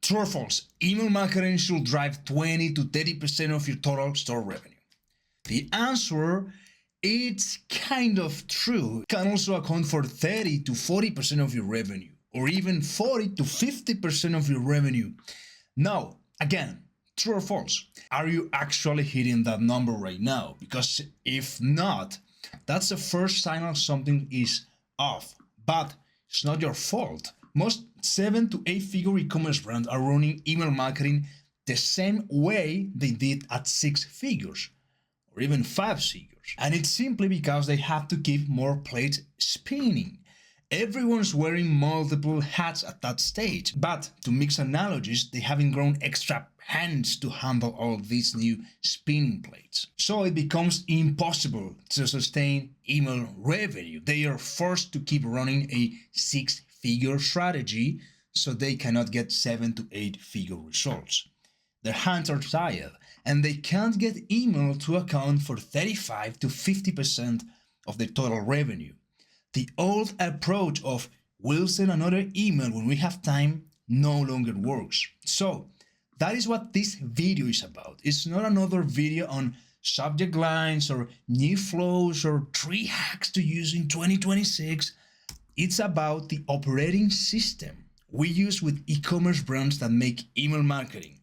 True or false? Email marketing should drive 20 to 30% of your total store revenue. The answer, it's kind of true. It can also account for 30 to 40% of your revenue, or even 40 to 50% of your revenue. Now, again, true or false? Are you actually hitting that number right now? Because if not, that's the first sign of something is off. But it's not your fault. Most 7 to 8 figure e-commerce brands are running email marketing the same way they did at 6 figures or even 5 figures. And it's simply because they have to keep more plates spinning. Everyone's wearing multiple hats at that stage, but to mix analogies, they haven't grown extra hands to handle all these new spinning plates. So it becomes impossible to sustain email revenue. They are forced to keep running a 6-figure strategy so they cannot get 7 to 8 figure results. Their hands are tired and they can't get email to account for 35 to 50% of their total revenue. The old approach of we'll send another email when we have time no longer works. So that is what this video is about. It's not another video on subject lines or new flows or 3 hacks to use in 2026. It's about the operating system we use with e-commerce brands that make email marketing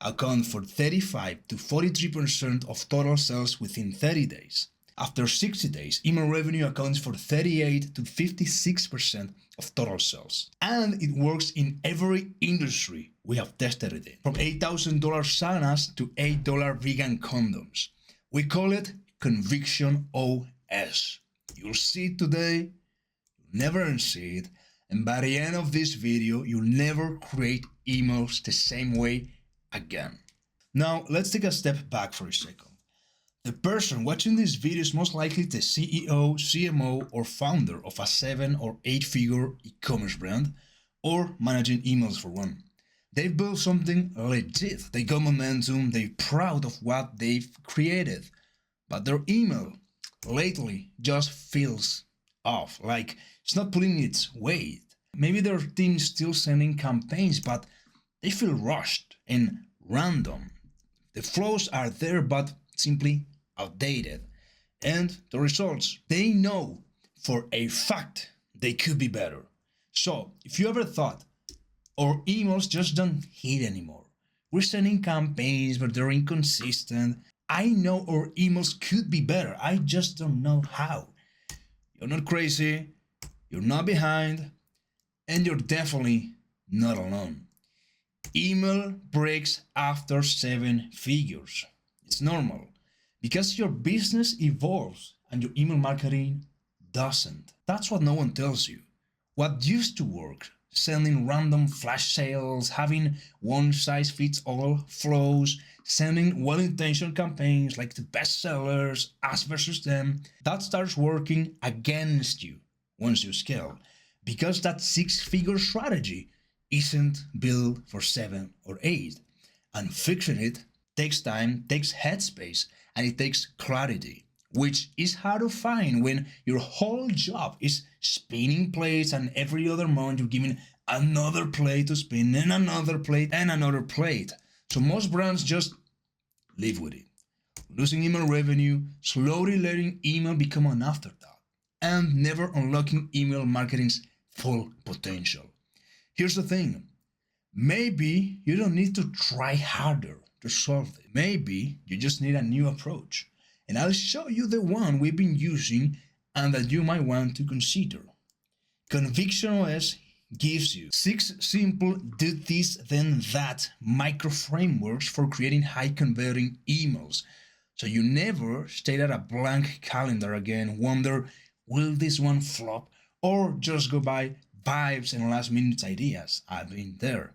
account for 35 to 43% of total sales within 30 days. After 60 days, email revenue accounts for 38 to 56% of total sales. And it works in every industry we have tested it in. From $8,000 saunas to $8 vegan condoms. We call it Conviction OS. You'll see it today, you'll never see it, and by the end of this video, you'll never create emails the same way again. Now, let's take a step back for a second. The person watching this video is most likely the CEO, CMO, or founder of a 7 or 8 figure e-commerce brand, or managing emails for one. They've built something legit, they got momentum, they're proud of what they've created, but their email lately just feels off, like it's not pulling its weight. Maybe their team is still sending campaigns, but they feel rushed and random. The flows are there, but simply outdated. And the results, they know for a fact they could be better. So if you ever thought our emails just don't hit anymore, we're sending campaigns but they're inconsistent, I know our emails could be better, I just don't know how. You're not crazy, you're not behind, and you're definitely not alone. Email breaks after 7 figures. It's normal. Because your business evolves and your email marketing doesn't. That's what no one tells you. What used to work, sending random flash sales, having one-size-fits-all flows, sending well-intentioned campaigns like the best sellers, us versus them, that starts working against you once you scale. Because that 6-figure strategy isn't built for 7 or 8. And fixing it takes time, takes headspace, and it takes clarity, which is hard to find when your whole job is spinning plates and every other month you're giving another plate to spin and another plate and another plate. So most brands just live with it. Losing email revenue, slowly letting email become an afterthought, and never unlocking email marketing's full potential. Here's the thing. Maybe you don't need to try harder to solve it. Maybe you just need a new approach. And I'll show you the one we've been using and that you might want to consider. Conviction OS gives you 6 simple do this then that micro frameworks for creating high converting emails. So you never stay at a blank calendar again, wonder, will this one flop? Or just go by vibes and last minute ideas. I've been there.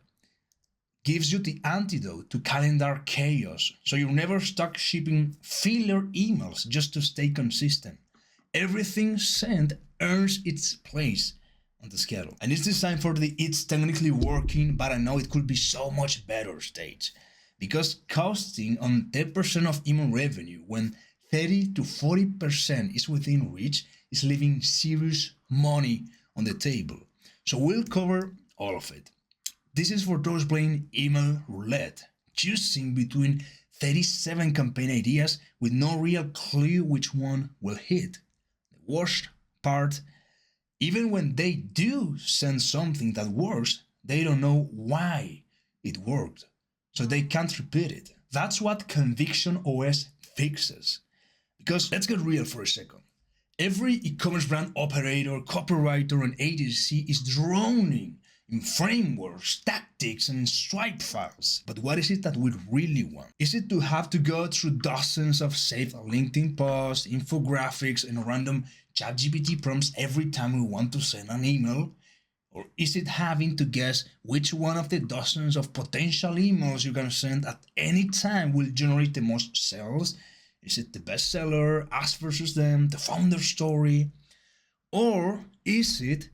Gives you the antidote to calendar chaos, so you're never stuck shipping filler emails just to stay consistent. Everything sent earns its place on the schedule. And it's designed for the it's technically working, but I know it could be so much better stage. Because costing on 10% of email revenue when 30 to 40% is within reach is leaving serious money on the table. So we'll cover all of it. This is for those playing email roulette, choosing between 37 campaign ideas with no real clue which one will hit. The worst part, even when they do send something that works, they don't know why it worked, so they can't repeat it. That's what Conviction OS fixes. Because let's get real for a second. Every e-commerce brand operator, copywriter, and agency is drowning in frameworks, tactics, and Stripe files. But what is it that we really want? Is it to have to go through dozens of saved LinkedIn posts, infographics, and random ChatGPT prompts every time we want to send an email? Or is it having to guess which one of the dozens of potential emails you can send at any time will generate the most sales? Is it the bestseller, us versus them, the founder story? Or is it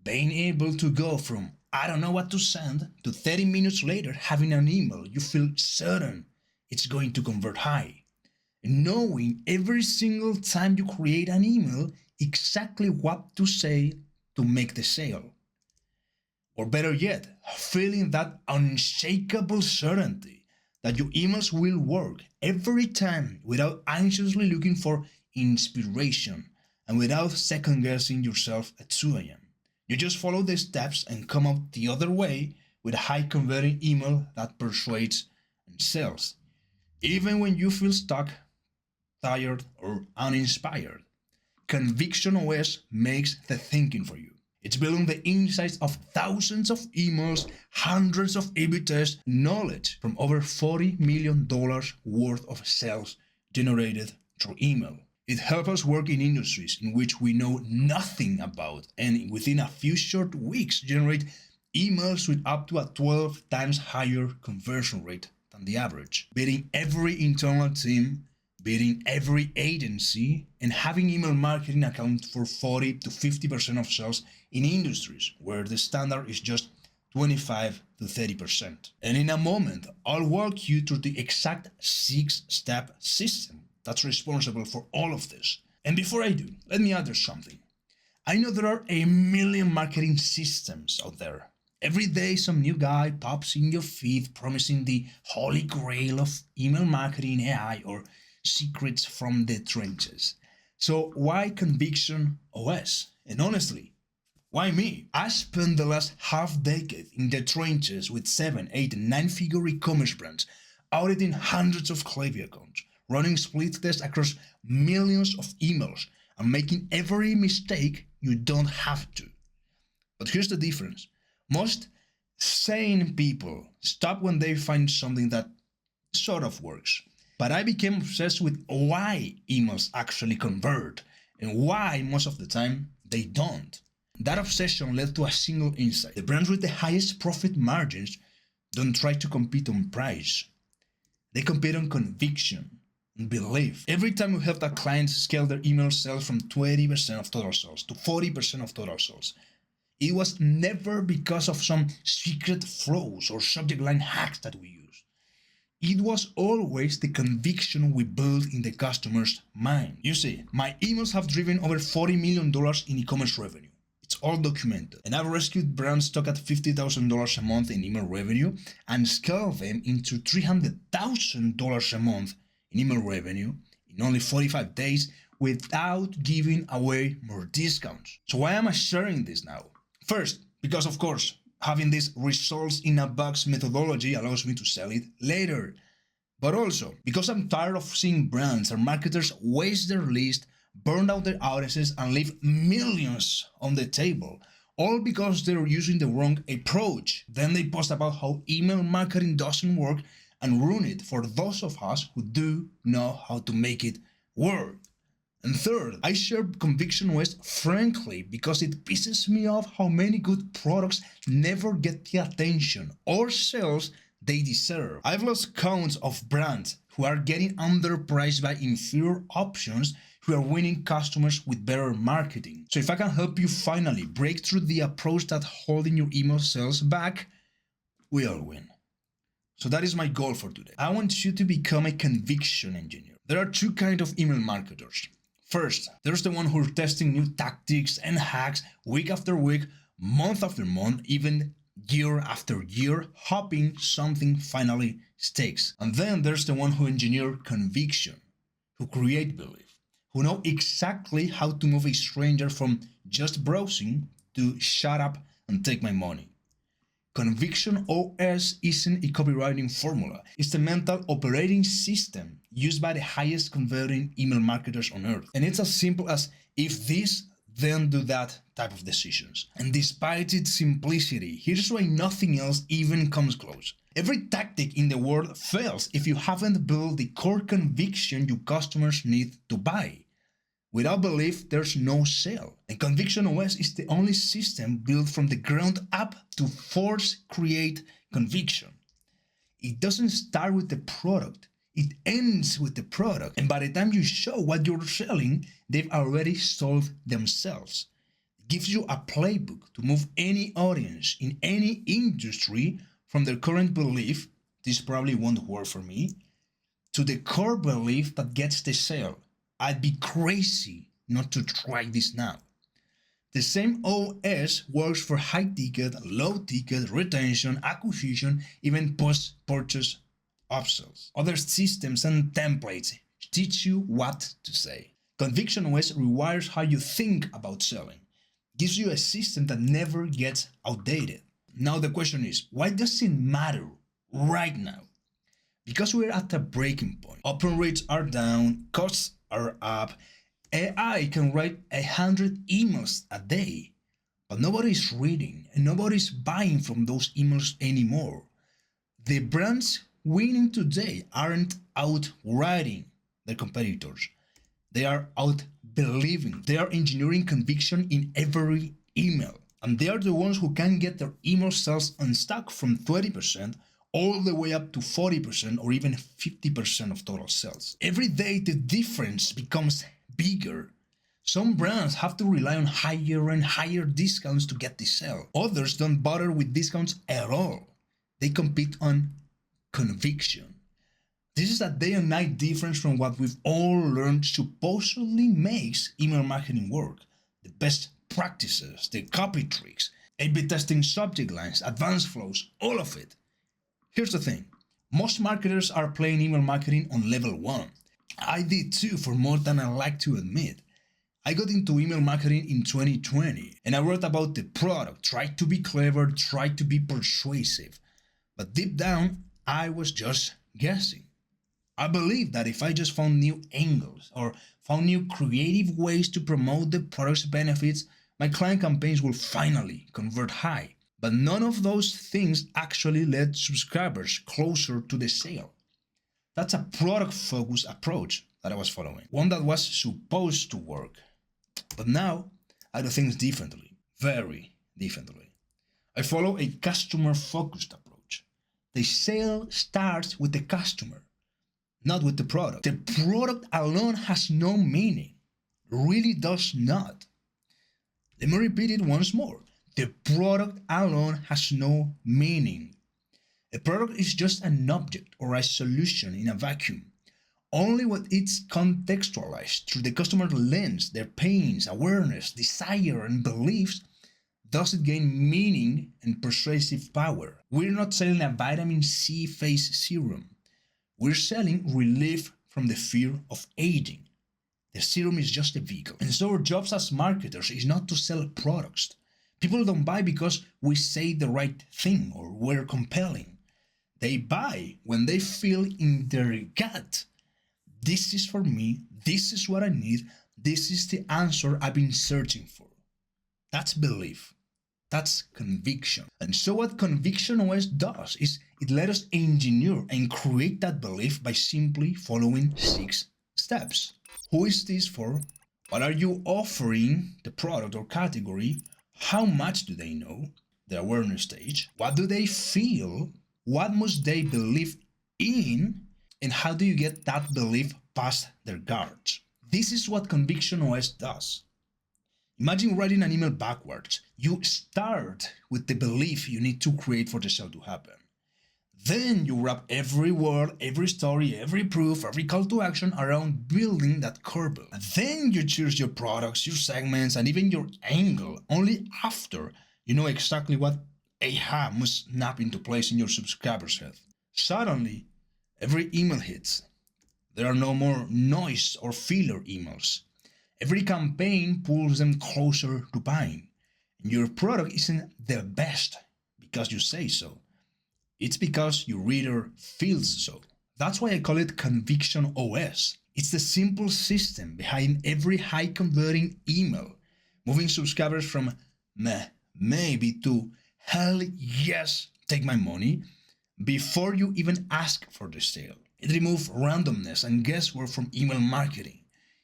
being able to go from I don't know what to send to 30 minutes later having an email you feel certain it's going to convert high? And knowing every single time you create an email exactly what to say to make the sale. Or better yet, feeling that unshakable certainty that your emails will work every time without anxiously looking for inspiration and without second guessing yourself at 2 a.m. You just follow the steps and come out the other way with a high converting email that persuades and sells, even when you feel stuck, tired, or uninspired. Conviction OS makes the thinking for you. It's building the insights of thousands of emails, hundreds of A/B tests, knowledge from over $40 million worth of sales generated through email. It helps us work in industries in which we know nothing about and within a few short weeks generate emails with up to a 12 times higher conversion rate than the average, beating every internal team, beating every agency, and having email marketing account for 40 to 50% of sales in industries where the standard is just 25 to 30%. And in a moment, I'll walk you through the exact 6-step system that's responsible for all of this. And before I do, let me add something. I know there are a million marketing systems out there. Every day some new guy pops in your feed promising the holy grail of email marketing AI or secrets from the trenches. So why Conviction OS? And honestly, why me? I spent the last half decade in the trenches with 7, 8, and 9-figure e-commerce brands, auditing hundreds of Klaviyo accounts, running split tests across millions of emails, and making every mistake you don't have to. But here's the difference. Most sane people stop when they find something that sort of works. But I became obsessed with why emails actually convert and why most of the time they don't. That obsession led to a single insight. The brands with the highest profit margins don't try to compete on price. They compete on conviction and belief. Every time we helped a client scale their email sales from 20% of total sales to 40% of total sales, it was never because of some secret flows or subject line hacks that we used. It was always the conviction we built in the customer's mind. You see, my emails have driven over $40 million in e-commerce revenue. It's all documented. And I've rescued brands stuck at $50,000 a month in email revenue and scaled them into $300,000 a month in email revenue in only 45 days without giving away more discounts. So why am I sharing this now? First, because of course, having this results in a box methodology allows me to sell it later. But also, because I'm tired of seeing brands and marketers waste their list, burn out their audiences, and leave millions on the table, all because they're using the wrong approach. Then they post about how email marketing doesn't work and ruin it for those of us who do know how to make it work. And third, I share Conviction OS frankly because it pisses me off how many good products never get the attention or sales they deserve. I've lost counts of brands who are getting underpriced by inferior options who are winning customers with better marketing. So if I can help you finally break through the approach that's holding your email sales back, we all win. So that is my goal for today. I want you to become a conviction engineer. There are two kinds of email marketers. First, there's the one who are testing new tactics and hacks week after week, month after month, even year after year, hoping something finally sticks. And then there's the one who engineer conviction, who create belief, who know exactly how to move a stranger from just browsing to shut up and take my money. Conviction OS isn't a copywriting formula. It's the mental operating system used by the highest converting email marketers on earth. And it's as simple as if this, then do that type of decisions. And despite its simplicity, here's why nothing else even comes close. Every tactic in the world fails if you haven't built the core conviction your customers need to buy. Without belief, there's no sale. And Conviction OS is the only system built from the ground up to create conviction. It doesn't start with the product. It ends with the product. And by the time you show what you're selling, they've already sold themselves. It gives you a playbook to move any audience in any industry from their current belief, this probably won't work for me, to the core belief that gets the sale. I'd be crazy not to try this now. The same OS works for high ticket, low ticket, retention, acquisition, even post-purchase upsells. Other systems and templates teach you what to say. Conviction OS rewires how you think about selling. Gives you a system that never gets outdated. Now the question is, why does it matter right now? Because we're at a breaking point. Open rates are down, costs are up, AI can write 100 emails a day, but nobody's reading and nobody's buying from those emails anymore. The brands winning today aren't outwriting their competitors. They are out-believing. They are engineering conviction in every email. And they are the ones who can get their email sales unstuck from 20% all the way up to 40% or even 50% of total sales. Every day the difference becomes bigger. Some brands have to rely on higher and higher discounts to get the sale. Others don't bother with discounts at all. They compete on conviction. This is a day and night difference from what we've all learned supposedly makes email marketing work. The best practices, the copy tricks, A/B testing subject lines, advanced flows, all of it. Here's the thing, most marketers are playing email marketing on level 1. I did too for more than I like to admit. I got into email marketing in 2020 and I wrote about the product, tried to be clever, tried to be persuasive. But deep down, I was just guessing. I believed that if I just found new angles or found new creative ways to promote the product's benefits, my client campaigns will finally convert high. But none of those things actually led subscribers closer to the sale. That's a product-focused approach that I was following, one that was supposed to work. But now, I do things differently, very differently. I follow a customer-focused approach. The sale starts with the customer, not with the product. The product alone has no meaning, really does not. Let me repeat it once more. The product alone has no meaning. A product is just an object or a solution in a vacuum. Only when it's contextualized through the customer lens, their pains, awareness, desire, and beliefs, does it gain meaning and persuasive power. We're not selling a vitamin C face serum. We're selling relief from the fear of aging. The serum is just a vehicle. And so our jobs as marketers is not to sell products. People don't buy because we say the right thing or we're compelling. They buy when they feel in their gut, this is for me, this is what I need, this is the answer I've been searching for. That's belief. That's conviction. And so what Conviction OS does is it lets us engineer and create that belief by simply following 6 steps. Who is this for? What are you offering the product or category? How much do they know? The awareness stage. What do they feel? What must they believe in? And how do you get that belief past their guards? This is what Conviction OS does. Imagine writing an email backwards. You start with the belief you need to create for the sale to happen. Then you wrap every word, every story, every proof, every call to action around building that core belief. And then you choose your products, your segments, and even your angle only after you know exactly what aha must snap into place in your subscribers' head. Suddenly, every email hits. There are no more noise or filler emails. Every campaign pulls them closer to buying. And your product isn't the best because you say so. It's because your reader feels so. That's why I call it Conviction OS. It's the simple system behind every high converting email, moving subscribers from meh, maybe to hell yes, take my money, before you even ask for the sale. It removes randomness and guesswork from email marketing.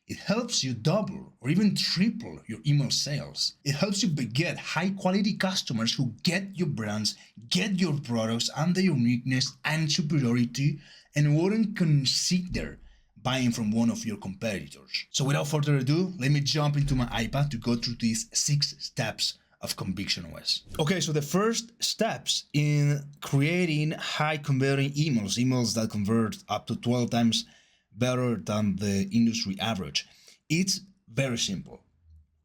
It helps you double or even triple your email sales. It helps you beget high quality customers who get your brands, get your products and their uniqueness and superiority, and wouldn't consider buying from one of your competitors. So without further ado, let me jump into my iPad to go through these 6 steps of Conviction OS. Okay, so the first steps in creating high converting emails that convert up to 12 times better than the industry average. It's very simple.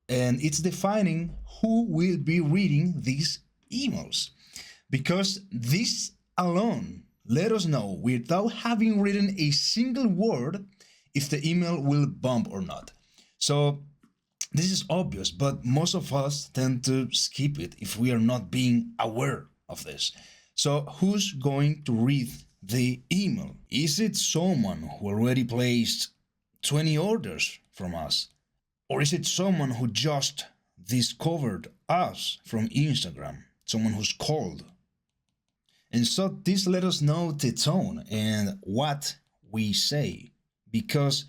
And it's defining who will be reading these emails. Because this alone let us know, without having written a single word, if the email will bump or not. So this is obvious, but most of us tend to skip it if we are not being aware of this. So who's going to read the email? Is it someone who already placed 20 orders from us? Or is it someone who just discovered us from Instagram? Someone who's cold? And so this let us know the tone and what we say. Because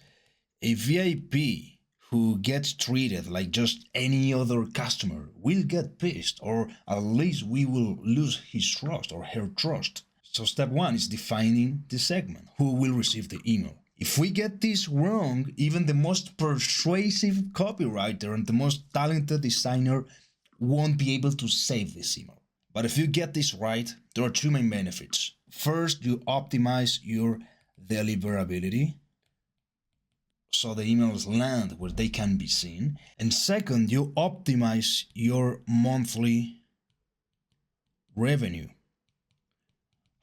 a VIP who gets treated like just any other customer will get pissed, or at least we will lose his trust or her trust. So step 1 is defining the segment, who will receive the email. If we get this wrong, even the most persuasive copywriter and the most talented designer won't be able to save this email. But if you get this right, there are 2 main benefits. First, you optimize your deliverability, so the emails land where they can be seen. And second, you optimize your monthly revenue,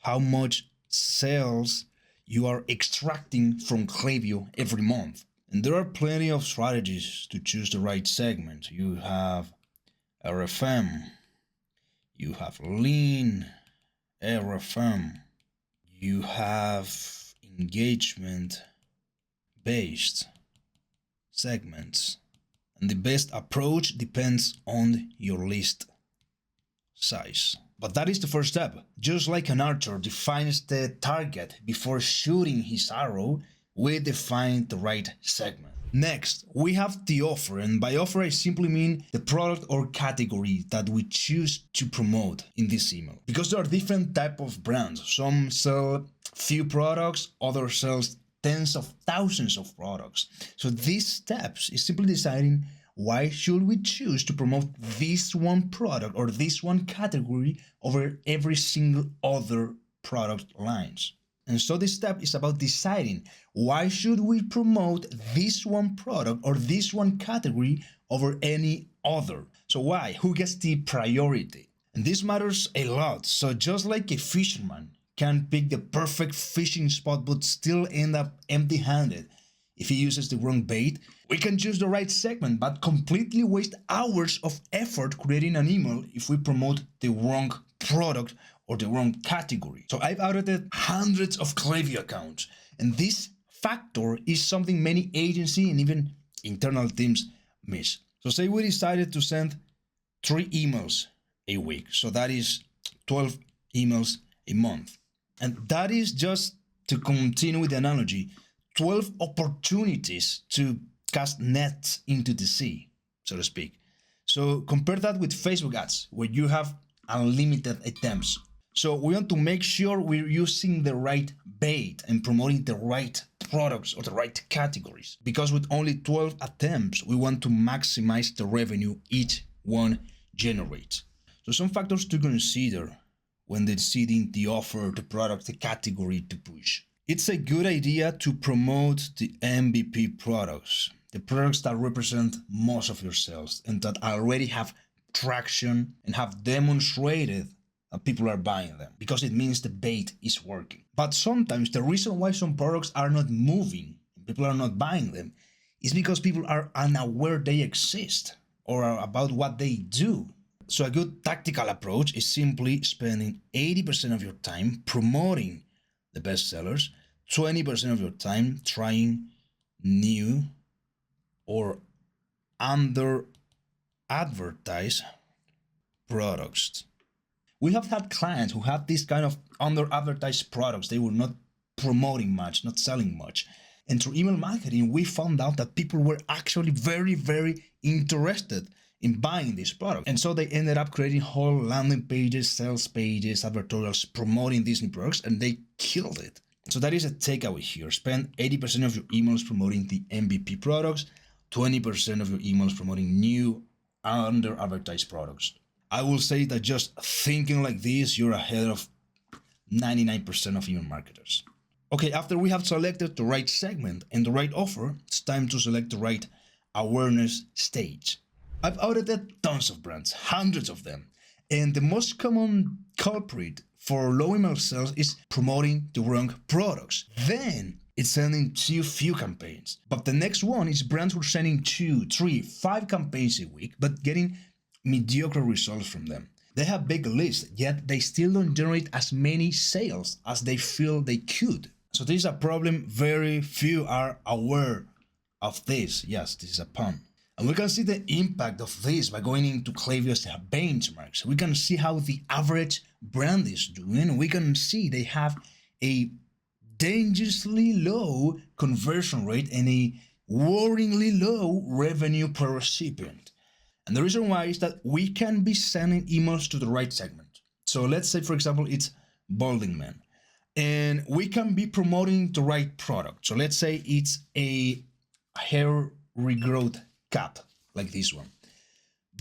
how much sales you are extracting from Klaviyo every month. And there are plenty of strategies to choose the right segment. You have RFM, you have lean RFM, you have engagement based segments, and the best approach depends on your list size. But that is the first step. Just like an archer defines the target before shooting his arrow, we define the right segment. Next, we have the offer, and by offer I simply mean the product or category that we choose to promote in this email. Because there are different types of brands. Some sell few products, others sell tens of thousands of products. So these steps is simply deciding why should we choose to promote this one product or this one category over every single other product lines. And so this step is about deciding why should we promote this one product or this one category over any other. So why? Who gets the priority? And this matters a lot. So just like a fisherman can pick the perfect fishing spot but still end up empty-handed if he uses the wrong bait, we can choose the right segment but completely waste hours of effort creating an email if we promote the wrong product or the wrong category. So I've audited hundreds of Klaviyo accounts, and this factor is something many agency and even internal teams miss. So say we decided to send 3 emails a week, so that is 12 emails a month. And that is, just to continue with the analogy, 12 opportunities to cast nets into the sea, so to speak. So compare that with Facebook ads, where you have unlimited attempts. So we want to make sure we're using the right bait and promoting the right products or the right categories. Because with only 12 attempts, we want to maximize the revenue each one generates. So some factors to consider when deciding the offer, the product, the category to push. It's a good idea to promote the MVP products, the products that represent most of your sales and that already have traction and have demonstrated that people are buying them, because it means the bait is working. But sometimes the reason why some products are not moving, people are not buying them, is because people are unaware they exist or about what they do. So a good tactical approach is simply spending 80% of your time promoting the best sellers, 20% of your time trying new or under advertised products. We have had clients who had this kind of under advertised products. They were not promoting much, not selling much. And through email marketing, we found out that people were actually very, very interested in buying this product. And so they ended up creating whole landing pages, sales pages, advertorials promoting these new products, and they killed it. So that is a takeaway here. Spend 80% of your emails promoting the MVP products, 20% of your emails promoting new under advertised products. I will say that just thinking like this, you're ahead of 99% of email marketers. Okay, after we have selected the right segment and the right offer, it's time to select the right awareness stage. I've audited tons of brands, hundreds of them, and the most common culprit for low email sales is promoting the wrong products. Then it's sending too few campaigns. But the next one is brands who are sending 2, 3, 5 campaigns a week, but getting mediocre results from them. They have big lists, yet they still don't generate as many sales as they feel they could. So this is a problem. Very few are aware of this. Yes, this is a pun. And we can see the impact of this by going into Klaviyo's benchmarks. We can see how the average brand is doing. We can see they have a dangerously low conversion rate and a worryingly low revenue per recipient. And the reason why is that we can be sending emails to the right segment. So let's say, for example, it's balding men. And we can be promoting the right product. So let's say it's a hair regrowth cap, like this one.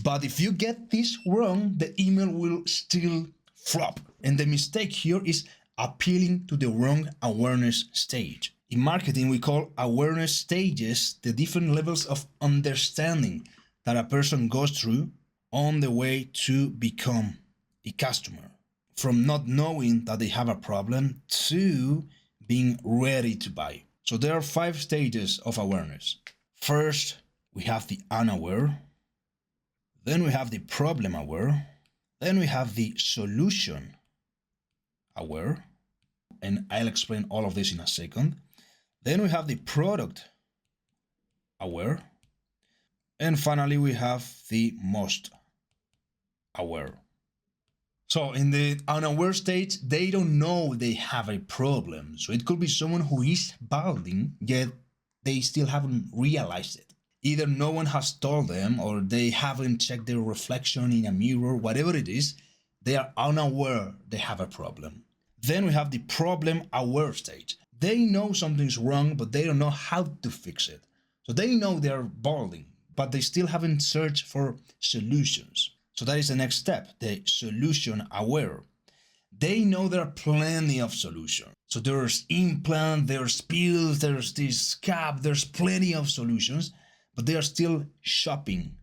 But if you get this wrong, the email will still flop. And the mistake here is appealing to the wrong awareness stage. In marketing, we call awareness stages the different levels of understanding that a person goes through on the way to become a customer. From not knowing that they have a problem to being ready to buy. So there are 5 stages of awareness. First, we have the unaware. Then we have the problem aware. Then we have the solution aware. And I'll explain all of this in a second. Then we have the product aware. And finally, we have the most aware. So in the unaware stage, they don't know they have a problem. So it could be someone who is balding, yet they still haven't realized it. Either no one has told them or they haven't checked their reflection in a mirror, whatever it is, they are unaware they have a problem. Then we have the problem aware stage. They know something's wrong, but they don't know how to fix it. So they know they're balding, but they still haven't searched for solutions. So that is the next step, the solution aware. They know there are plenty of solutions. So there's implant, there's pills, there's this cap, there's plenty of solutions, but they are still shopping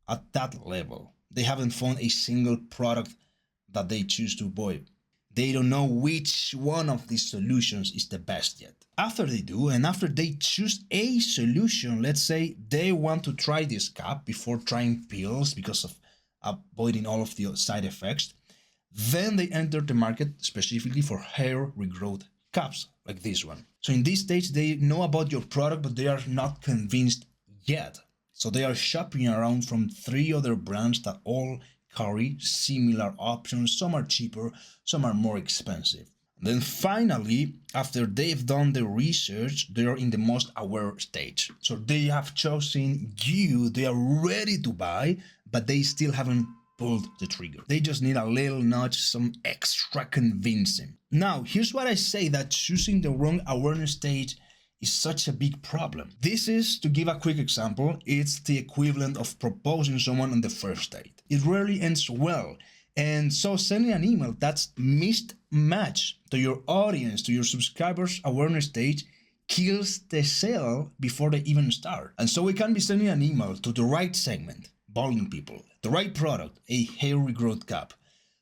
at that level. They haven't found a single product that they choose to buy. They don't know which one of these solutions is the best yet. After they do, and after they choose a solution, let's say they want to try this cap before trying pills because of avoiding all of the side effects, then they enter the market specifically for hair regrowth caps like this one. So in this stage, they know about your product, but they are not convinced yet. So they are shopping around from 3 other brands that all carry similar options. Some are cheaper, some are more expensive. Then finally, after they've done the research, they are in the most aware stage. So they have chosen you, they are ready to buy, but they still haven't pulled the trigger. They just need a little nudge, some extra convincing. Now, here's what I say that choosing the wrong awareness stage is such a big problem. This is, to give a quick example, it's the equivalent of proposing someone on the first date. It rarely ends well. And so sending an email that's mismatched to your audience, to your subscribers' awareness stage, kills the sale before they even start. And so we can be sending an email to the right segment, balding people, the right product, a hair regrowth cap,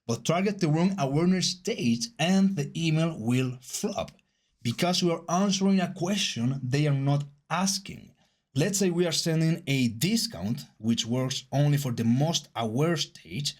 but target the wrong awareness stage and the email will flop because we are answering a question they are not asking. Let's say we are sending a discount, which works only for the most aware stage,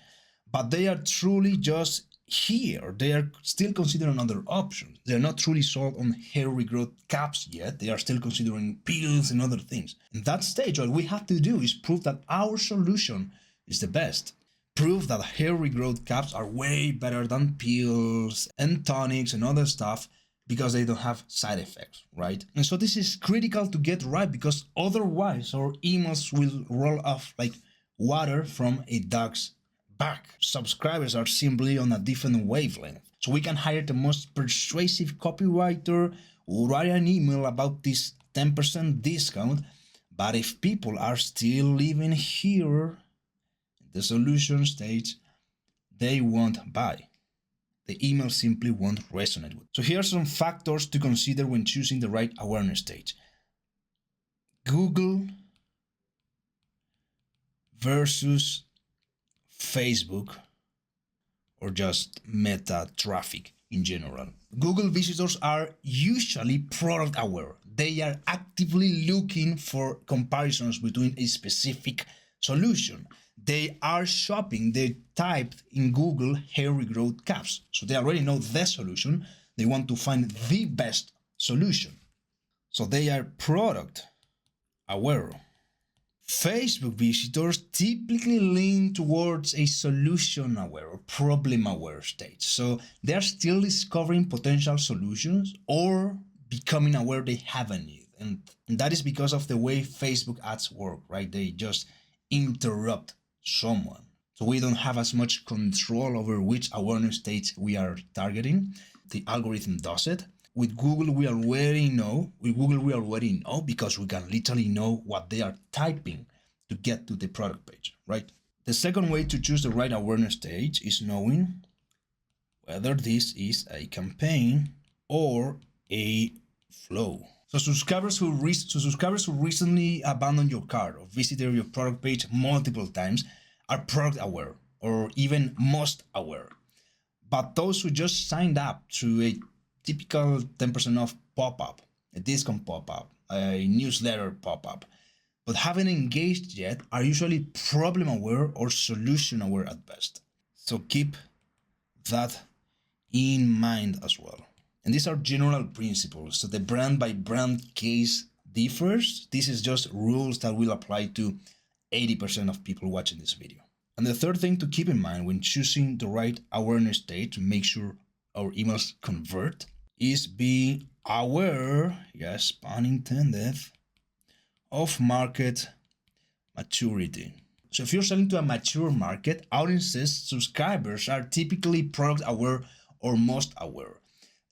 but they are truly just here. They are still considering other options. They're not truly sold on hair regrowth caps yet. They are still considering pills and other things. In that stage, what we have to do is prove that our solution is the best. Prove that hair regrowth caps are way better than pills and tonics and other stuff, because they don't have side effects, right? And so this is critical to get right, because otherwise our emails will roll off like water from a duck's back. Subscribers are simply on a different wavelength. So we can hire the most persuasive copywriter or write an email about this 10% discount, but if people are still living here, the solution stage, they won't buy. The email simply won't resonate with. So here are some factors to consider when choosing the right awareness stage. Google versus Facebook, or just meta traffic in general. Google visitors are usually product aware. They are actively looking for comparisons between a specific solution. They are shopping. They typed in Google hair regrowth caps. So they already know the solution. They want to find the best solution. So they are product aware. Facebook visitors typically lean towards a solution aware or problem aware stage. So they are still discovering potential solutions or becoming aware they have a need. And that is because of the way Facebook ads work, right? They just interrupt someone. So we don't have as much control over which awareness stage we are targeting. The algorithm does it. With Google, we already know. With Google, we already know because we can literally know what they are typing to get to the product page, right? The second way to choose the right awareness stage is knowing whether this is a campaign or a flow. So subscribers who recently abandoned your cart or visited your product page multiple times are product aware or even most aware. But those who just signed up to a typical 10% off pop-up, a discount pop-up, a newsletter pop-up, but haven't engaged yet are usually problem aware or solution aware at best. So keep that in mind as well. And these are general principles. So the brand by brand case differs. This is just rules that will apply to 80% of people watching this video. And the third thing to keep in mind when choosing the right awareness stage to make sure our emails convert is be aware, yes, pun intended, of market maturity. So if you're selling to a mature market, audiences, subscribers are typically product aware or most aware.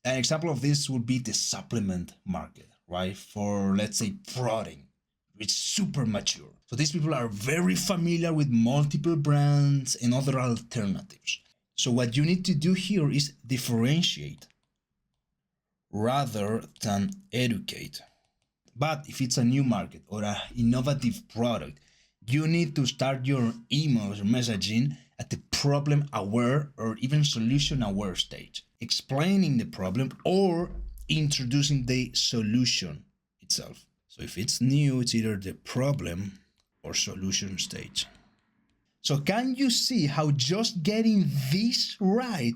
An example of this would be the supplement market, right? For, let's say, protein, which is super mature. So these people are very familiar with multiple brands and other alternatives. So what you need to do here is differentiate rather than educate. But if it's a new market or an innovative product, you need to start your emails or messaging at the problem aware or even solution aware stage, explaining the problem or introducing the solution itself. So if it's new, it's either the problem or solution stage. So can you see how just getting this right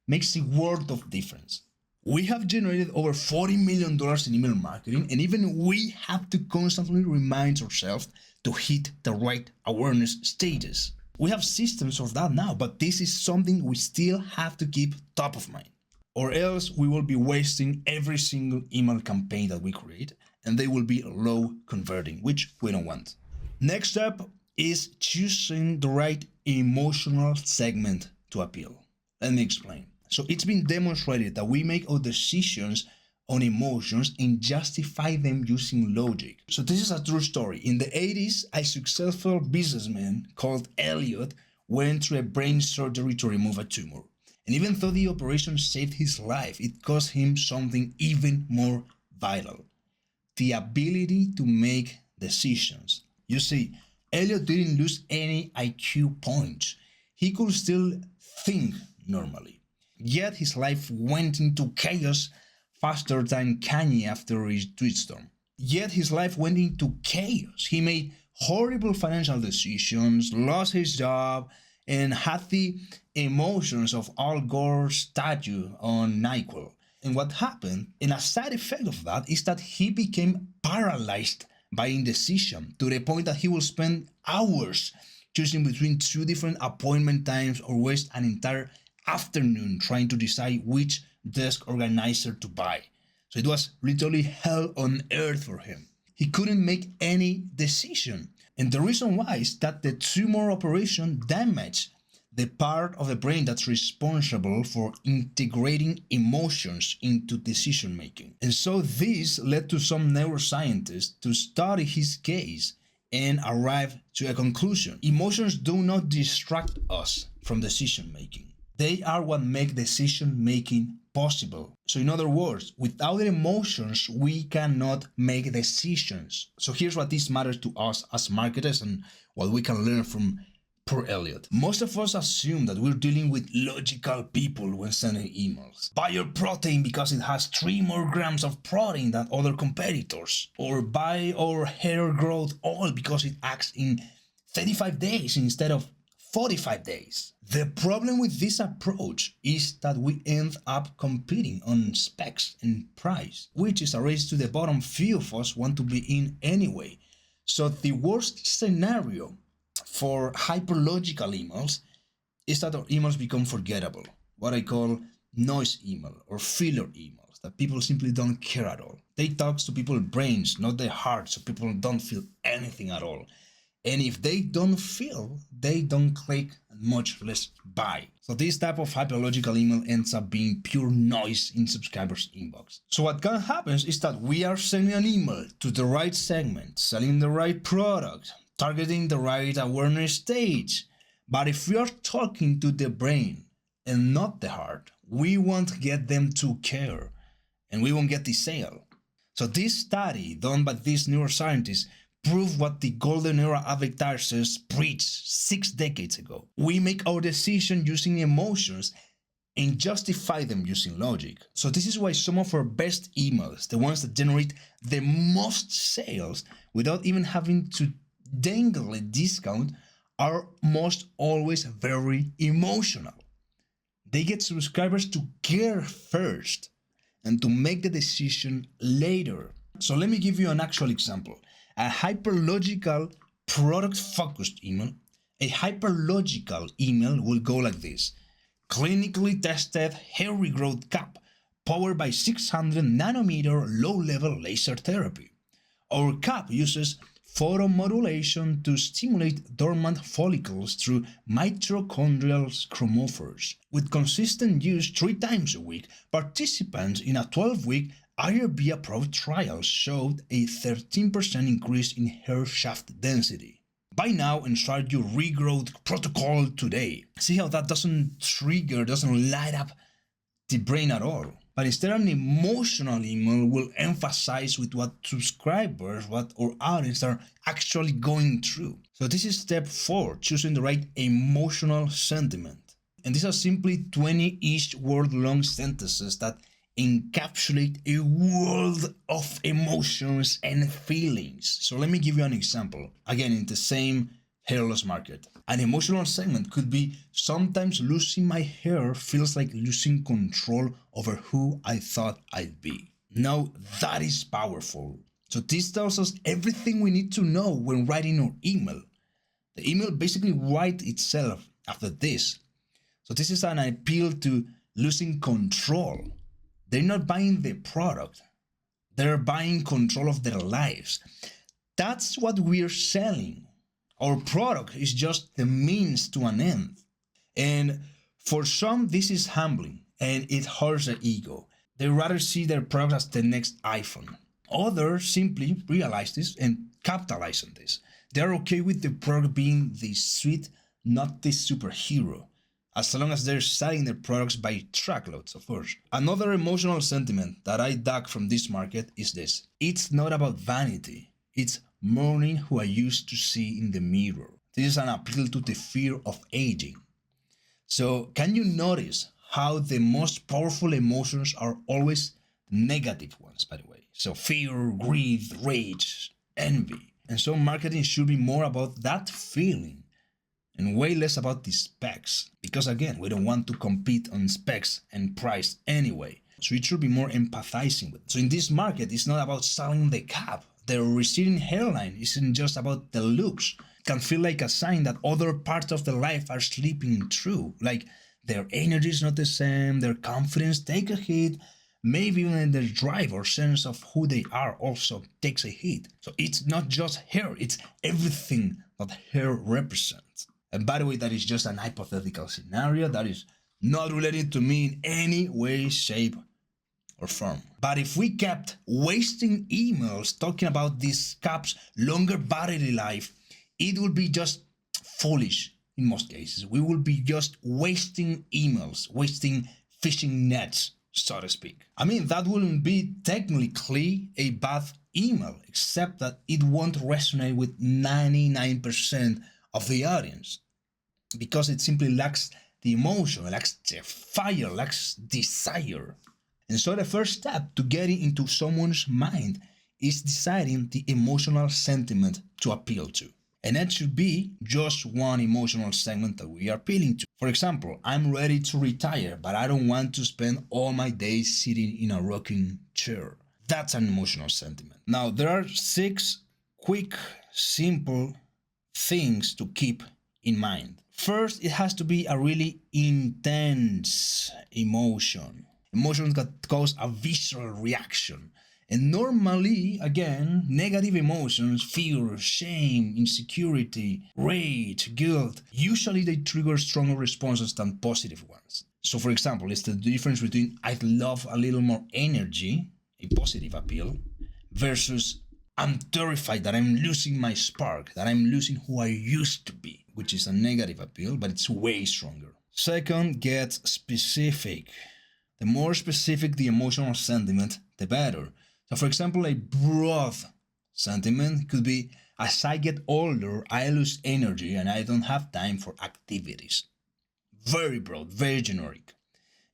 makes a world of difference? We have generated over $40 million in email marketing, and even we have to constantly remind ourselves to hit the right awareness stages. We have systems of that now, but this is something we still have to keep top of mind, or else we will be wasting every single email campaign that we create, and they will be low converting, which we don't want. Next step is choosing the right emotional segment to appeal. Let me explain. So it's been demonstrated that we make our decisions on emotions and justify them using logic. So this is a true story. In the 80s, a successful businessman called Elliot went through a brain surgery to remove a tumor. And even though the operation saved his life, it cost him something even more vital: the ability to make decisions. You see, Elliot didn't lose any IQ points. He could still think normally. Yet his life went into chaos faster than Kanye after his tweet storm. Yet his life went into chaos. He made horrible financial decisions, lost his job, and had the emotions of Al Gore's statue on NyQuil. And what happened, and a side effect of that, is that he became paralyzed by indecision to the point that he will spend hours choosing between two different appointment times or waste an entire afternoon trying to decide which desk organizer to buy. So it was literally hell on earth for him. He couldn't make any decision. And the reason why is that the tumor operation damaged the part of the brain that's responsible for integrating emotions into decision making. And so this led to some neuroscientists to study his case and arrive to a conclusion. Emotions do not distract us from decision making. They are what make decision making possible. So in other words, without emotions, we cannot make decisions. So here's what this matters to us as marketers and what we can learn from poor Elliot. Most of us assume that we're dealing with logical people when sending emails. Buy your protein because it has 3 more grams of protein than other competitors. Or buy our hair growth oil because it acts in 35 days instead of 45 days. The problem with this approach is that we end up competing on specs and price, which is a race to the bottom few of us want to be in anyway. So the worst scenario for hyperlogical emails is that our emails become forgettable, what I call noise email or filler emails that people simply don't care at all. They talk to people's brains, not their hearts, so people don't feel anything at all. And if they don't feel, they don't click and much less buy. So this type of hyperlogical email ends up being pure noise in subscribers' inbox. So what can happen is that we are sending an email to the right segment, selling the right product, targeting the right awareness stage. But if we are talking to the brain and not the heart, we won't get them to care and we won't get the sale. So this study done by these neuroscientists prove what the golden era advertisers preached 6 decades ago. We make our decision using emotions and justify them using logic. So this is why some of our best emails, the ones that generate the most sales without even having to dangle a discount, are most always very emotional. They get subscribers to care first and to make the decision later. So let me give you an actual example. A hyperlogical product-focused email, a hyperlogical email will go like this. Clinically tested hair regrowth cap powered by 600 nanometer low-level laser therapy. Our cap uses photomodulation to stimulate dormant follicles through mitochondrial chromophores. With consistent use 3 times a week, participants in a 12-week IRB-approved trial showed a 13% increase in hair shaft density. Buy now and start your regrowth protocol today. See how that doesn't light up the brain at all. But instead, an emotional email will emphasize with what subscribers, what our audience are actually going through. So this is step 4, choosing the right emotional sentiment. And these are simply 20-ish word-long sentences that encapsulate a world of emotions and feelings. So let me give you an example. Again, in the same hair loss market. An emotional segment could be, sometimes losing my hair feels like losing control over who I thought I'd be. Now that is powerful. So this tells us everything we need to know when writing our email. The email basically writes itself after this. So this is an appeal to losing control. They're not buying the product. They're buying control of their lives. That's what we're selling. Our product is just the means to an end. And for some, this is humbling and it hurts their ego. They rather see their product as the next iPhone. Others simply realize this and capitalize on this. They're okay with the product being the suite, not the superhero, as long as they're selling their products by truckloads, of course. Another emotional sentiment that I dug from this market is this. It's not about vanity. It's mourning who I used to see in the mirror. This is an appeal to the fear of aging. So can you notice how the most powerful emotions are always negative ones, by the way? So fear, greed, rage, envy. And so marketing should be more about that feeling and way less about the specs. Because again, we don't want to compete on specs and price anyway. So it should be more empathizing with. So in this market, it's not about selling the cap. The receding hairline isn't just about the looks. It can feel like a sign that other parts of their life are slipping through. Like their energy is not the same, their confidence take a hit, maybe even their drive or sense of who they are also takes a hit. So it's not just hair, it's everything that hair represents. And by the way, that is just an hypothetical scenario that is not related to me in any way, shape, or form. But if we kept wasting emails talking about this cap's longer battery life, it would be just foolish in most cases. We will be just wasting emails, wasting fishing nets, so to speak. I mean, that wouldn't be technically a bad email, except that it won't resonate with 99% of the audience because it simply lacks the emotion, lacks the fire, lacks desire. And so the first step to getting into someone's mind is deciding the emotional sentiment to appeal to. And that should be just one emotional segment that we are appealing to. For example, I'm ready to retire, but I don't want to spend all my days sitting in a rocking chair. That's an emotional sentiment. Now, there are 6 quick, simple things to keep in mind. First, it has to be a really intense emotion. Emotions that cause a visceral reaction. And normally, again, negative emotions, fear, shame, insecurity, rage, guilt, usually they trigger stronger responses than positive ones. So for example, it's the difference between I'd love a little more energy, a positive appeal, versus I'm terrified that I'm losing my spark, that I'm losing who I used to be, which is a negative appeal, but it's way stronger. Second, get specific. The more specific the emotional sentiment, the better. So for example, a broad sentiment could be, as I get older, I lose energy and I don't have time for activities. Very broad, very generic.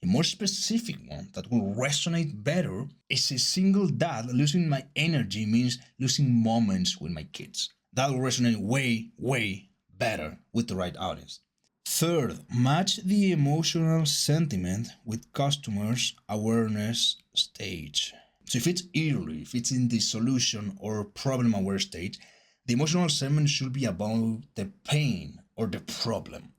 A more specific one that will resonate better is a single dad losing my energy means losing moments with my kids. That will resonate way, way better with the right audience. Third, match the emotional sentiment with customers' awareness stage. So if it's early, if it's in the solution or problem aware stage, the emotional sentiment should be about the pain or the problem.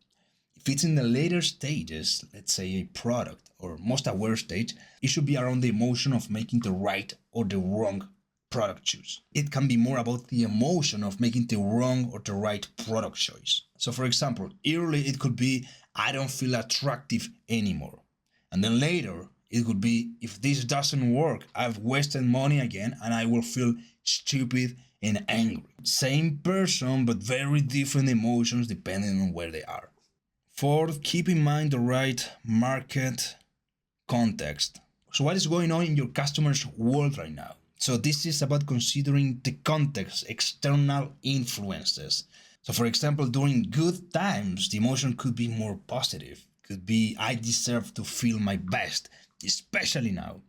If it's in the later stages, let's say a product or most aware stage, it should be around the emotion of making the right or the wrong product choice. It can be more about the emotion of making the wrong or the right product choice. So for example, early it could be, I don't feel attractive anymore. And then later, it could be, if this doesn't work, I've wasted money again and I will feel stupid and angry. Same person, but very different emotions depending on where they are. Fourth, keep in mind the right market context. So what is going on in your customer's world right now? So this is about considering the context, external influences. So for example, during good times, the emotion could be more positive. Could be, I deserve to feel my best, especially now.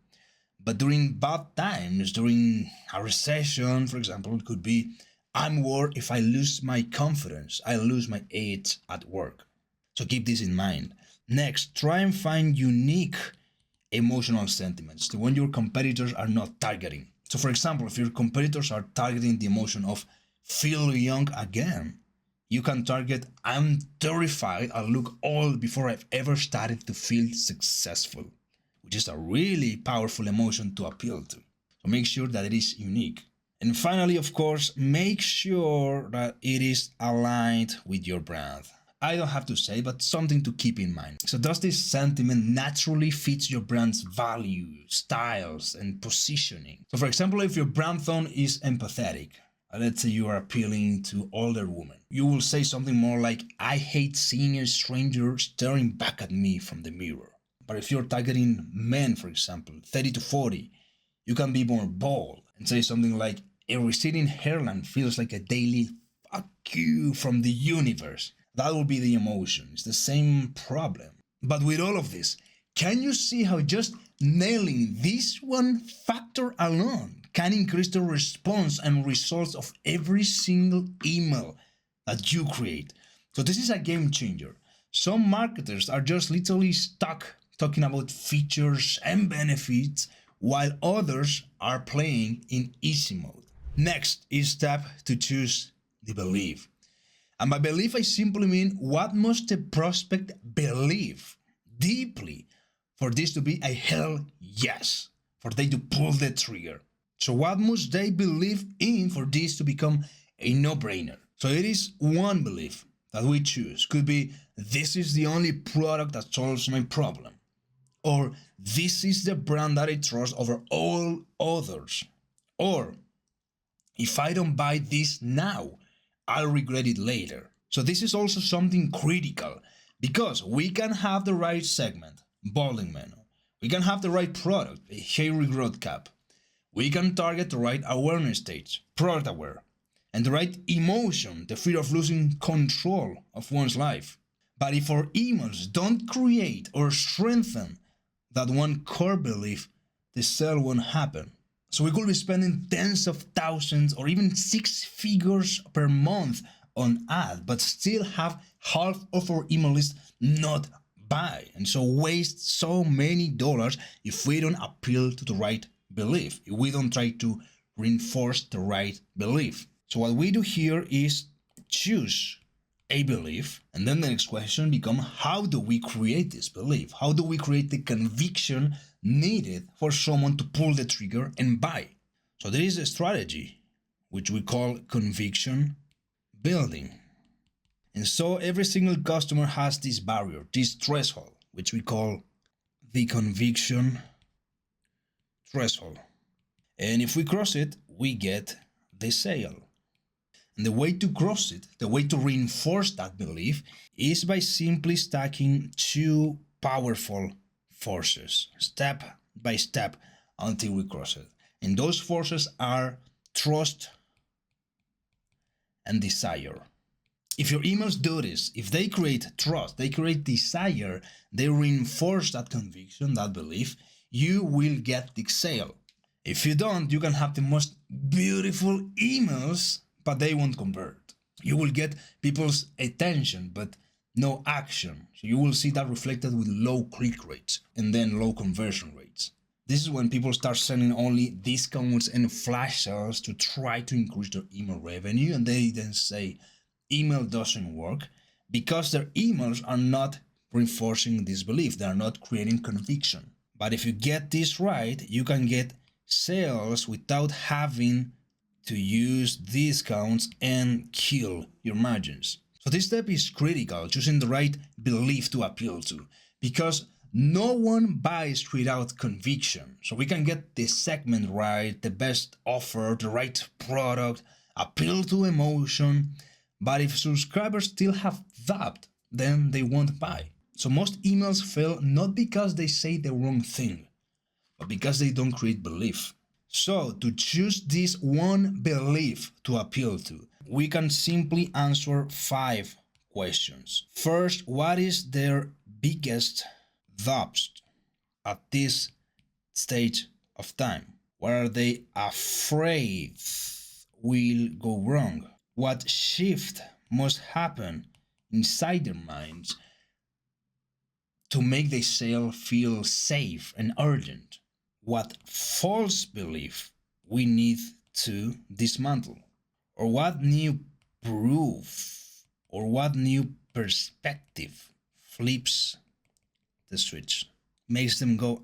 But during bad times, during a recession, for example, it could be, I'm worried if I lose my confidence, I lose my edge at work. So keep this in mind. Next, try and find unique emotional sentiments, the one your competitors are not targeting. So for example, if your competitors are targeting the emotion of feel young again, you can target, I'm terrified I'll look old before I've ever started to feel successful, which is a really powerful emotion to appeal to. So make sure that it is unique. And finally, of course, make sure that it is aligned with your brand. I don't have to say, but something to keep in mind. So does this sentiment naturally fit your brand's values, styles, and positioning? So for example, if your brand tone is empathetic, let's say you are appealing to older women, you will say something more like, I hate seeing a stranger staring back at me from the mirror. But if you're targeting men, for example, 30 to 40, you can be more bold and say something like, a receding hairline feels like a daily fuck you from the universe. That will be the emotion. It's the same problem. But with all of this, can you see how just nailing this one factor alone can increase the response and results of every single email that you create? So this is a game changer. Some marketers are just literally stuck talking about features and benefits while others are playing in easy mode. Next is step to choose the belief. And by belief, I simply mean what must the prospect believe deeply for this to be a hell yes, for they to pull the trigger. So what must they believe in for this to become a no-brainer? So it is one belief that we choose. Could be, this is the only product that solves my problem. Or, this is the brand that I trust over all others. Or, if I don't buy this now, I'll regret it later. So this is also something critical, because we can have the right segment, balding man. We can have the right product, a hairy growth cap. We can target the right awareness stage, product aware, and the right emotion, the fear of losing control of one's life. But if our emails don't create or strengthen that one core belief, the sale won't happen. So we could be spending tens of thousands or even six figures per month on ad, but still have half of our email list not buy, and so waste so many dollars if we don't appeal to the right belief, if we don't try to reinforce the right belief. So what we do here is choose a belief, and then the next question becomes, how do we create this belief? How do we create the conviction needed for someone to pull the trigger and buy? So there is a strategy which we call conviction building. And so every single customer has this barrier, this threshold, which we call the conviction threshold. And if we cross it, we get the sale. And the way to cross it, the way to reinforce that belief, is by simply stacking two powerful forces, step by step, until we cross it. And those forces are trust and desire. If your emails do this, if they create trust, they create desire, they reinforce that conviction, that belief, you will get the sale. If you don't, you can have the most beautiful emails, but they won't convert. You will get people's attention, but no action. So you will see that reflected with low click rates and then low conversion rates. This is when people start sending only discounts and flash sales to try to increase their email revenue, and they then say email doesn't work because their emails are not reinforcing this belief. They are not creating conviction. But if you get this right, you can get sales without having to use discounts and kill your margins. So this step is critical, choosing the right belief to appeal to, because no one buys without conviction. So we can get the segment right, the best offer, the right product, appeal to emotion, but if subscribers still have doubt, then they won't buy. So most emails fail not because they say the wrong thing, but because they don't create belief. So to choose this one belief to appeal to, we can simply answer 5 questions. First, what is their biggest doubts at this stage of time? What are they afraid will go wrong? What shift must happen inside their minds to make the sale feel safe and urgent? What false belief we need to dismantle? Or what new proof or what new perspective flips the switch, makes them go,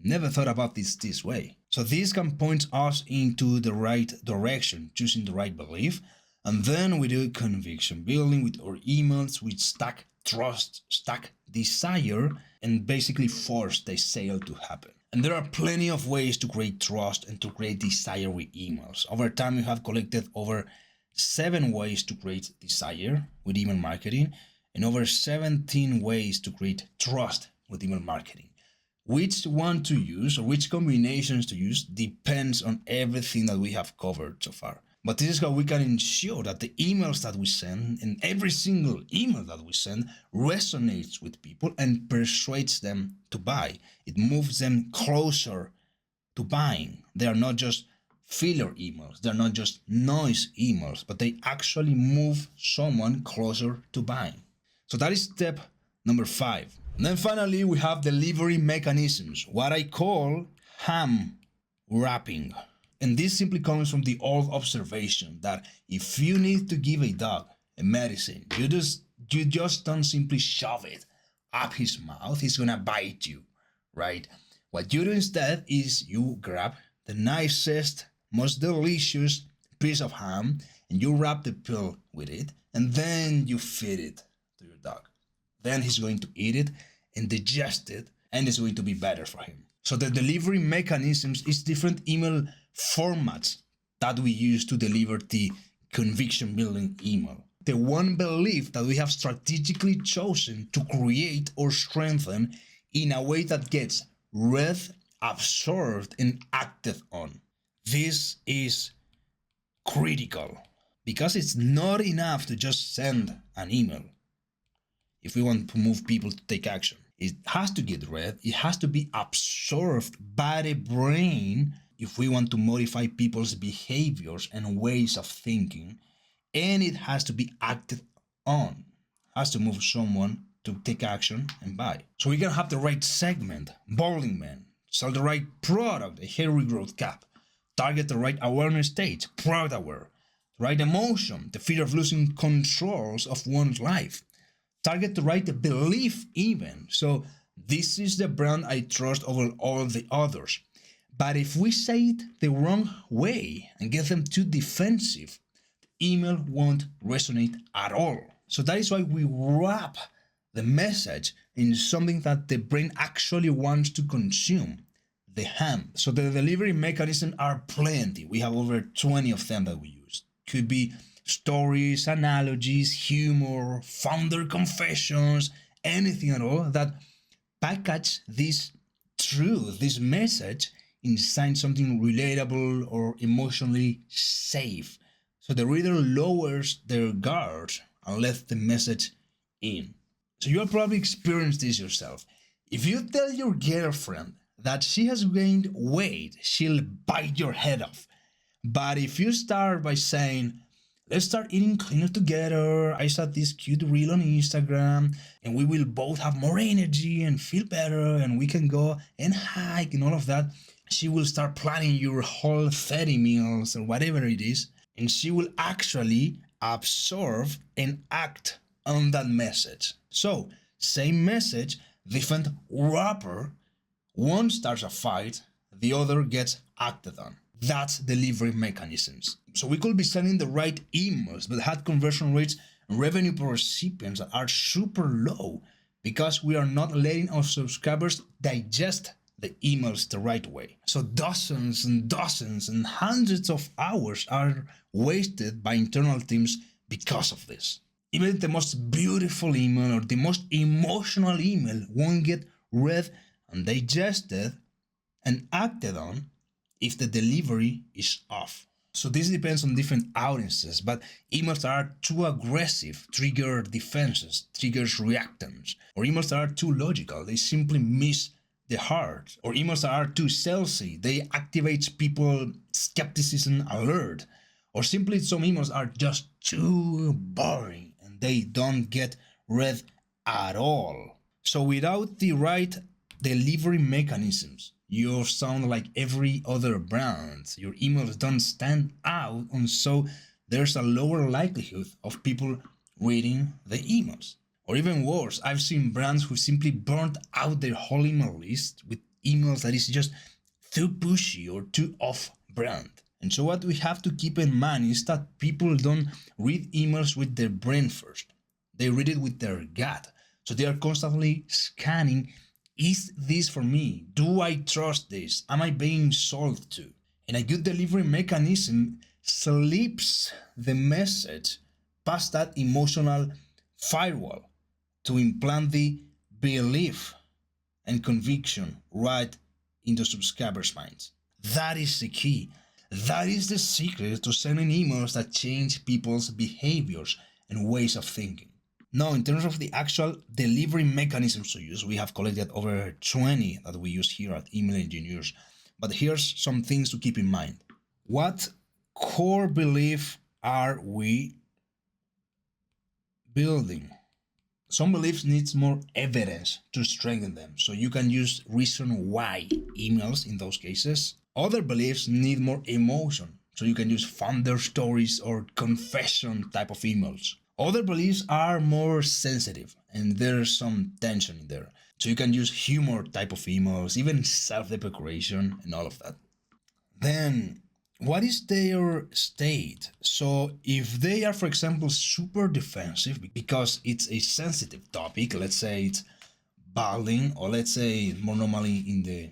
never thought about this way. So this can point us into the right direction, choosing the right belief. And then we do conviction building with our emails, we stack trust, stack desire, and basically force the sale to happen. And there are plenty of ways to create trust and to create desire with emails. Over time, we have collected over 7 ways to create desire with email marketing and over 17 ways to create trust with email marketing. Which one to use or which combinations to use depends on everything that we have covered so far. But this is how we can ensure that the emails that we send and every single email that we send resonates with people and persuades them to buy. It moves them closer to buying. They are not just filler emails, they're not just noise emails, but they actually move someone closer to buying. So that is step number 5. And then finally, we have delivery mechanisms, what I call ham wrapping. And this simply comes from the old observation that if you need to give a dog a medicine, you just don't simply shove it up his mouth, he's gonna bite you, right? What you do instead is you grab the nicest, most delicious piece of ham and you wrap the pill with it, and then you feed it to your dog. Then he's going to eat it and digest it, and it's going to be better for him. So the delivery mechanisms is different email formats that we use to deliver the conviction building email. The one belief that we have strategically chosen to create or strengthen in a way that gets read, absorbed, and acted on. This is critical because it's not enough to just send an email if we want to move people to take action. It has to get read, it has to be absorbed by the brain if we want to modify people's behaviors and ways of thinking, and it has to be acted on. It has to move someone to take action and buy. So we can have the right segment, balding man, sell the right product, a hair regrowth cap, target the right awareness stage, product aware, right emotion, the fear of losing controls of one's life, target the right belief even. So this is the brand I trust over all the others. But if we say it the wrong way and get them too defensive, the email won't resonate at all. So that is why we wrap the message in something that the brain actually wants to consume, the ham. So the delivery mechanisms are plenty. We have over 20 of them that we use. Could be stories, analogies, humor, founder confessions, anything at all that package this truth, this message, inside something relatable or emotionally safe. So the reader lowers their guard and lets the message in. So you'll probably experience this yourself. If you tell your girlfriend that she has gained weight, she'll bite your head off. But if you start by saying, let's start eating cleaner together, I saw this cute reel on Instagram, and we will both have more energy and feel better, and we can go and hike and all of that, she will start planning your whole 30 meals or whatever it is, and she will actually absorb and act on that message. So, same message, different wrapper, one starts a fight, the other gets acted on. That's delivery mechanisms. So we could be sending the right emails, but had conversion rates and revenue per recipients that are super low because we are not letting our subscribers digest the emails the right way. So dozens and dozens and hundreds of hours are wasted by internal teams because of this. Even the most beautiful email or the most emotional email won't get read and digested and acted on if the delivery is off. So this depends on different audiences, but emails that are too aggressive trigger defenses, triggers reactants, or emails that are too logical, they simply miss the heart, or emails that are too salesy, they activate people skepticism alert, or simply some emails are just too boring and they don't get read at all. So without the right delivery mechanisms, you sound like every other brand. Your emails don't stand out, and so there's a lower likelihood of people reading the emails. Or even worse, I've seen brands who simply burnt out their whole email list with emails that is just too pushy or too off-brand. And so what we have to keep in mind is that people don't read emails with their brain first. They read it with their gut. So they are constantly scanning, is this for me? Do I trust this? Am I being sold to? And a good delivery mechanism slips the message past that emotional firewall to implant the belief and conviction right into subscribers' minds. That is the key. That is the secret to sending emails that change people's behaviors and ways of thinking. Now, in terms of the actual delivery mechanisms to use, we have collected over 20 that we use here at Email Engineers. But here's some things to keep in mind. What core belief are we building? Some beliefs need more evidence to strengthen them, so you can use reason why emails in those cases. Other beliefs need more emotion, so you can use founder stories or confession type of emails. Other beliefs are more sensitive and there's some tension in there, so you can use humor type of emails, even self-deprecation and all of that. Then, what is their state? So if they are, for example, super defensive because it's a sensitive topic, let's say it's balding, or let's say more normally in the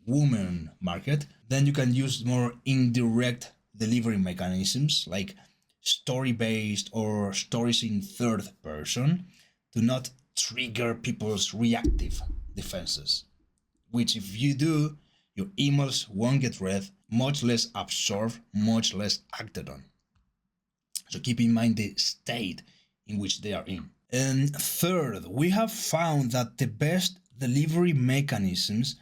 woman market, then you can use more indirect delivery mechanisms like story-based or stories in third person to not trigger people's reactive defenses, which if you do, your emails won't get read, much less absorbed, much less acted on. So keep in mind the state in which they are in. And third, we have found that the best delivery mechanisms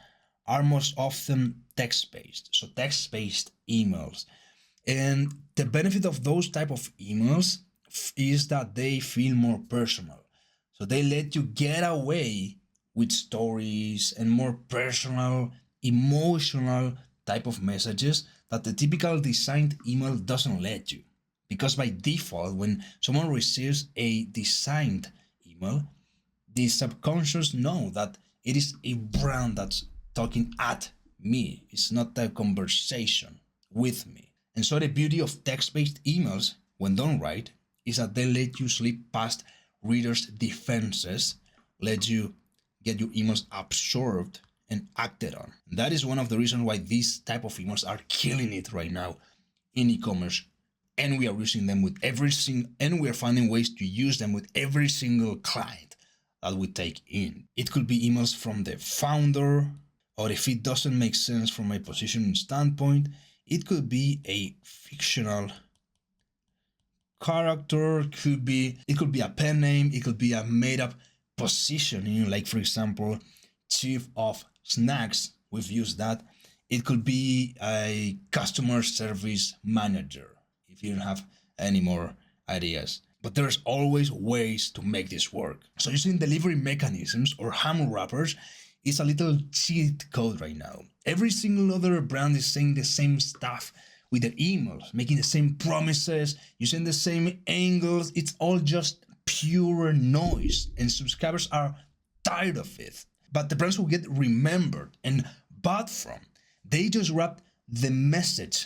are most often text-based, so text-based emails. And the benefit of those type of emails is that they feel more personal. So they let you get away with stories and more personal, emotional type of messages that the typical designed email doesn't let you. Because by default, when someone receives a designed email, the subconscious know that it is a brand that's talking at me. It's not a conversation with me. And so the beauty of text-based emails, when done right, is that they let you slip past readers' defenses, let you get your emails absorbed and acted on. That is one of the reasons why these type of emails are killing it right now in e-commerce. And we are using them with and we are finding ways to use them with every single client that we take in. It could be emails from the founder, or if it doesn't make sense from a positioning standpoint, it could be a fictional character, it could be a pen name, it could be a made-up positioning, like for example, chief of snacks, we've used that. It could be a customer service manager, if you don't have any more ideas. But there's always ways to make this work. So using delivery mechanisms or hammer wrappers is a little cheat code right now. Every single other brand is saying the same stuff with their emails, making the same promises, using the same angles. It's all just pure noise, and subscribers are tired of it. But the brands will get remembered and bought from, they just wrap the message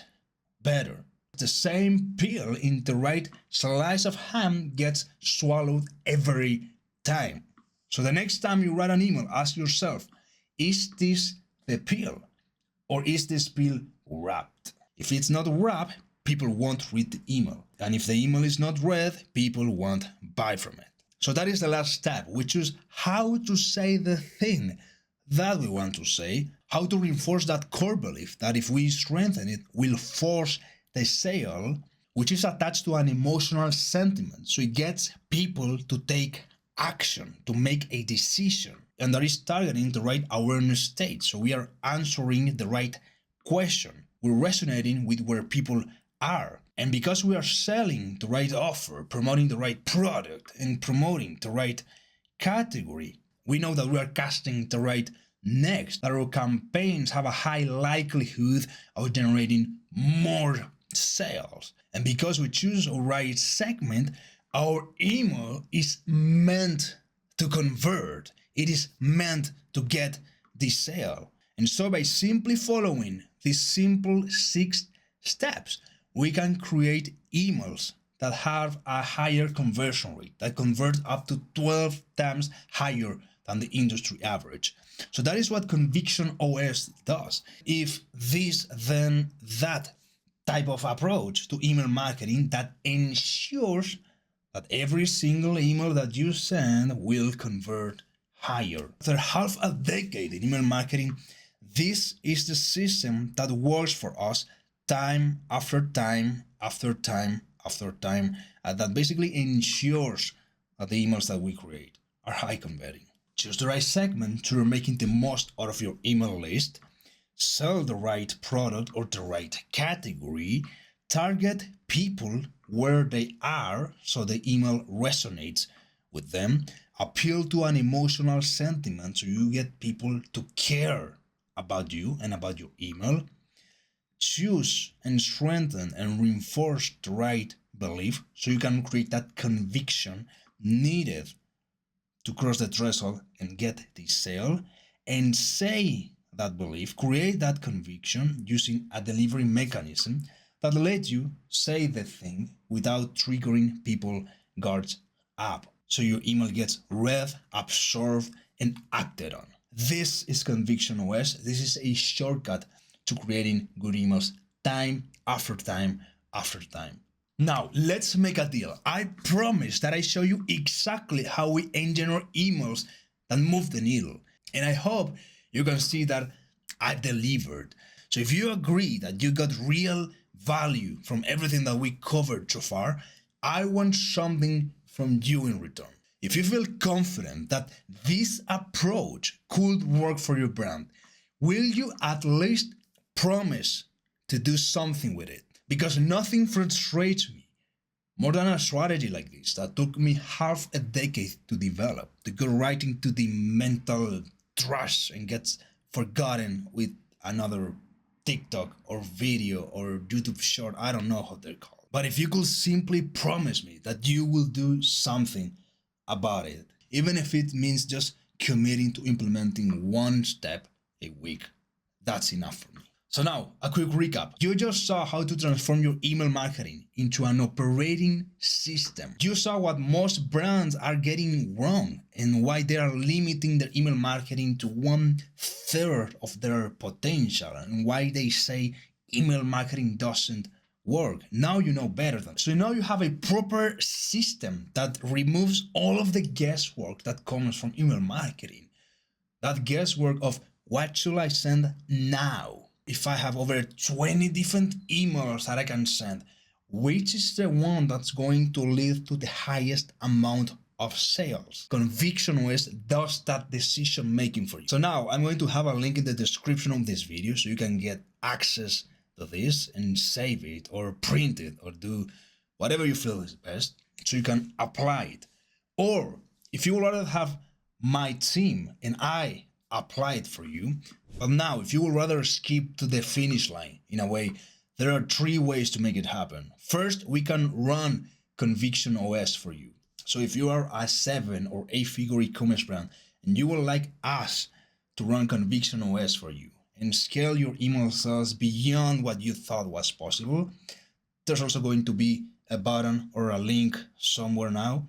better. The same peel in the right slice of ham gets swallowed every time. So the next time you write an email, ask yourself, is this the peel? Or is this peel wrapped? If it's not wrapped, people won't read the email. And if the email is not read, people won't buy from it. So that is the last step. We choose how to say the thing that we want to say, how to reinforce that core belief that if we strengthen it, will force the sale, which is attached to an emotional sentiment. So it gets people to take action, to make a decision. And that is targeting the right awareness state. So we are answering the right question. We're resonating with where people are. And because we are selling the right offer, promoting the right product, and promoting the right category, we know that we are casting the right net, that our campaigns have a high likelihood of generating more sales. And because we choose a right segment, our email is meant to convert. It is meant to get the sale. And so by simply following these simple 6 steps, we can create emails that have a higher conversion rate, that convert up to 12 times higher than the industry average. So that is what Conviction OS does. If this, then that type of approach to email marketing that ensures that every single email that you send will convert higher. After half a decade in email marketing, this is the system that works for us time after time after time after time. That basically ensures that the emails that we create are high converting. Choose the right segment so you're making the most out of your email list. Sell the right product or the right category. Target people where they are so the email resonates with them. Appeal to an emotional sentiment so you get people to care about you and about your email. Choose and strengthen and reinforce the right belief so you can create that conviction needed to cross the threshold and get the sale. And say that belief, create that conviction using a delivery mechanism that lets you say the thing without triggering people guards up. So your email gets read, absorbed, and acted on. This is Conviction OS. This is a shortcut to creating good emails time after time after time. Now, let's make a deal. I promise that I show you exactly how we engineer emails that move the needle. And I hope you can see that I delivered. So if you agree that you got real value from everything that we covered so far, I want something from you in return. If you feel confident that this approach could work for your brand, will you at least promise to do something with it? Because nothing frustrates me more than a strategy like this that took me half a decade to develop, to go right into the mental trash and gets forgotten with another TikTok or video or YouTube short, I don't know how they're called. But if you could simply promise me that you will do something about it, even if it means just committing to implementing one step a week, that's enough for me. So now, a quick recap. You just saw how to transform your email marketing into an operating system. You saw what most brands are getting wrong and why they are limiting their email marketing to 1/3 of their potential and why they say email marketing doesn't work. Now you know better than. So now you have a proper system that removes all of the guesswork that comes from email marketing. That guesswork of what should I send now? If I have over 20 different emails that I can send, which is the one that's going to lead to the highest amount of sales? Conviction OS does that decision making for you. So now I'm going to have a link in the description of this video so you can get access to this and save it or print it or do whatever you feel is best so you can apply it. Or if you would rather have my team and I apply it for you. But now, if you would rather skip to the finish line, in a way, there are 3 ways to make it happen. First, we can run Conviction OS for you. So if you are a 7 or 8-figure e-commerce brand and you would like us to run Conviction OS for you and scale your email sales beyond what you thought was possible, there's also going to be a button or a link somewhere now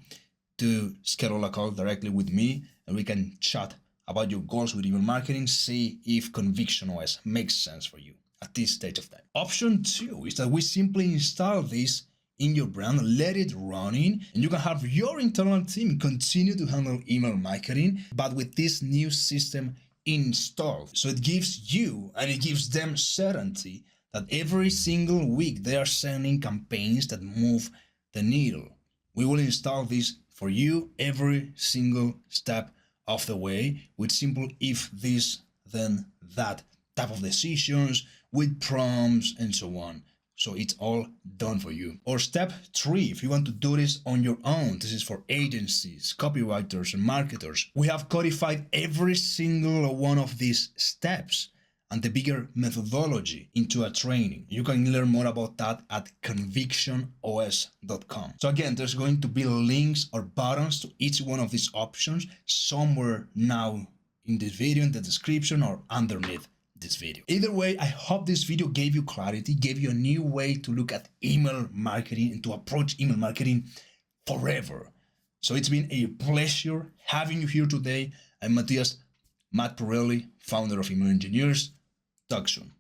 to schedule a call directly with me and we can chat about your goals with email marketing, see if Conviction OS makes sense for you at this stage of time. Option 2 is that we simply install this in your brand, let it running, and you can have your internal team continue to handle email marketing, but with this new system installed. So it gives you and it gives them certainty that every single week they are sending campaigns that move the needle. We will install this for you every single step of the way with simple if this then that type of decisions with prompts and so on. So it's all done for you. Or step 3, if you want to do this on your own, this is for agencies, copywriters and marketers. We have codified every single one of these steps and the bigger methodology into a training. You can learn more about that at convictionos.com. So again, there's going to be links or buttons to each one of these options somewhere now in this video, in the description or underneath this video. Either way, I hope this video gave you clarity, gave you a new way to look at email marketing and to approach email marketing forever. So it's been a pleasure having you here today. I'm Matt Pirelli, founder of Email Engineers. Talk soon.